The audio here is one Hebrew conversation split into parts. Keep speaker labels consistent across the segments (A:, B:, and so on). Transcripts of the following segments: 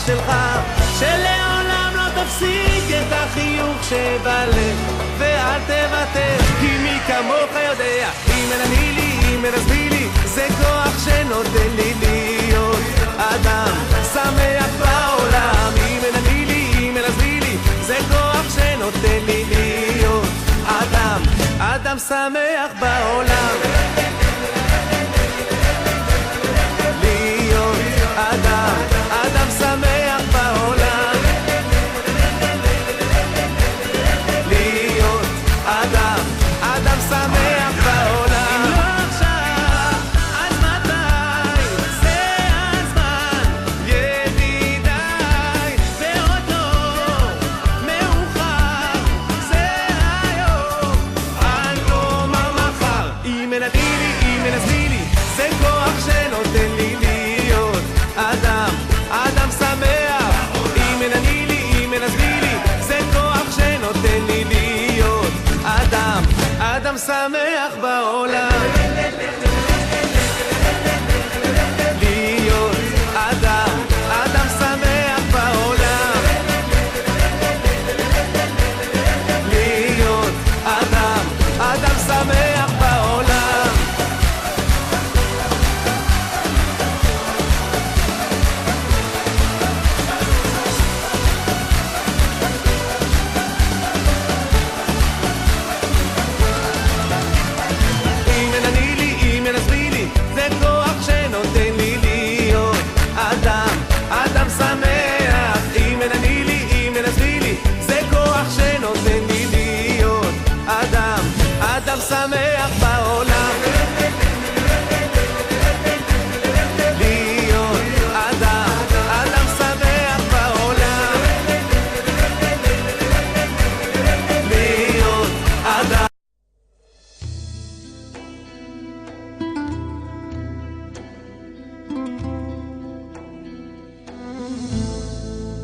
A: שלך, שלעולם לא תפסיק את החיוך שבלב, ואל תוותר, כי מי כמוך יודע, אם אין אני לי, אם אין עזבי לי, זה כוח שנותן לי להיות אדם שמח בעולם. אם אין אני לי, אם אין עזבי לי, זה כוח שנותן לי להיות אדם שמח בעולם. להיות אדם שמח בעולם. להיות אדם שמח בעולם. אם לא עכשיו, אז מתי? זה הזמן, ידידיי, ועוד לא מאוחר, זה היום, אל תאמר מחר. אם אין אני לי, אם אין עזבי לי, זה כוח שנותן לי להיות אדם שמח. אם אין אני לי, אם אין עזבי לי, זה כוח שנותן לי להיות אדם שמח בעולם. להיות אדם שמח בעולם. להיות אדם שמח בעולם. אם אין אני לי, אם אין עזבי לי, זה כוח שנותן לי להיות אדם שמח. אם אין אני לי, אם אין עזבי לי, זה כוח שנותן לי להיות אדם שמח בעולם. להיות אדם שמח בעולם. להיות אדם.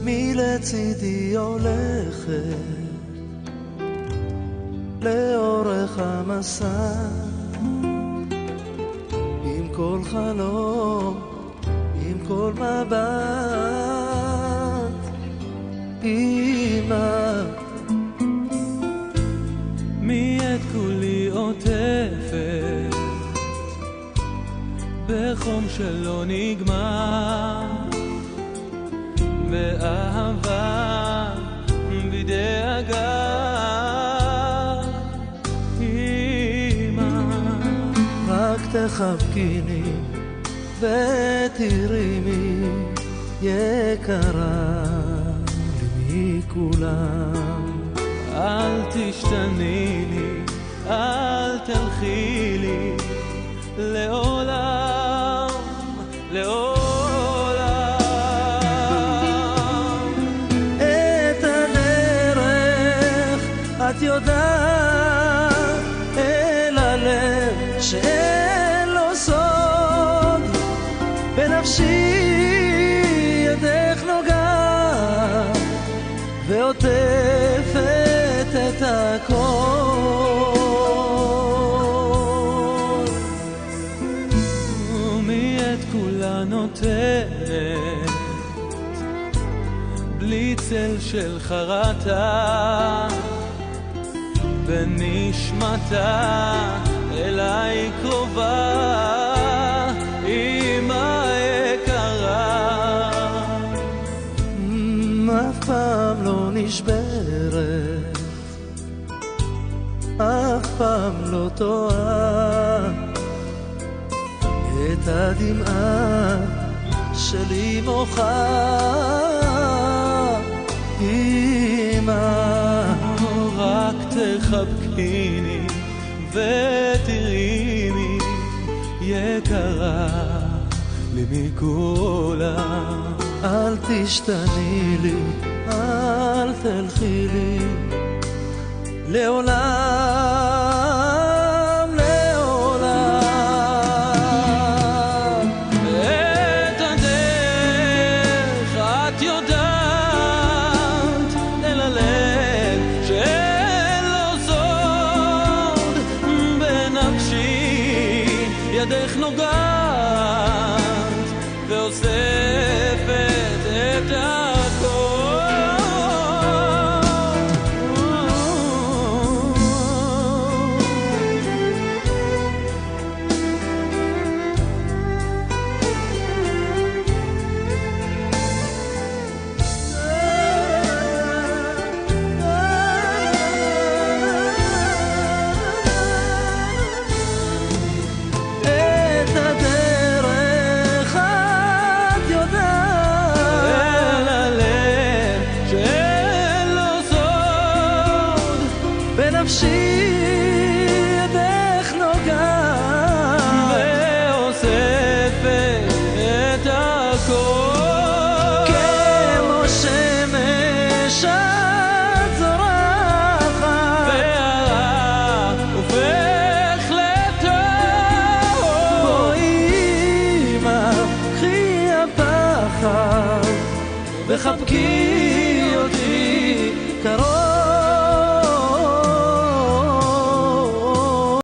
B: מלצידי הולכת לאורך המסע, עם כל חלום, עם כל מבט. אמא,
C: מי את כולי עוטפת בחום שלא נגמר, באהבה בדאגה. אמא,
B: רק תחבקיני ותרימי, יקרה לי מכולם.
C: אל תשתני לי, אל תלכי לי, לעולם, לעולם.
B: את הדרך את יודעת, אל הלב שאין לו סוד, בנפשי ידך נוגעת ועוטפת את הכל.
C: ומי את כולה נותנת בלי צל של חרטה, ונשמתה אליי קרובה. אמא יקרה,
B: אף פעם לא נשברת, אף פעם לא טועה. את הדמעה שלי מוחה. אמא,
C: רק תחבקיני ותראיני, יקרה לי מכולם.
B: אל תשתני לי, אל תלכי לי, לעולם, לעולם.
C: את הדרך את יודעת, אל הלב שאין לו סוד, בנפשי ידך נוגעת ואוספת את
B: וחבקי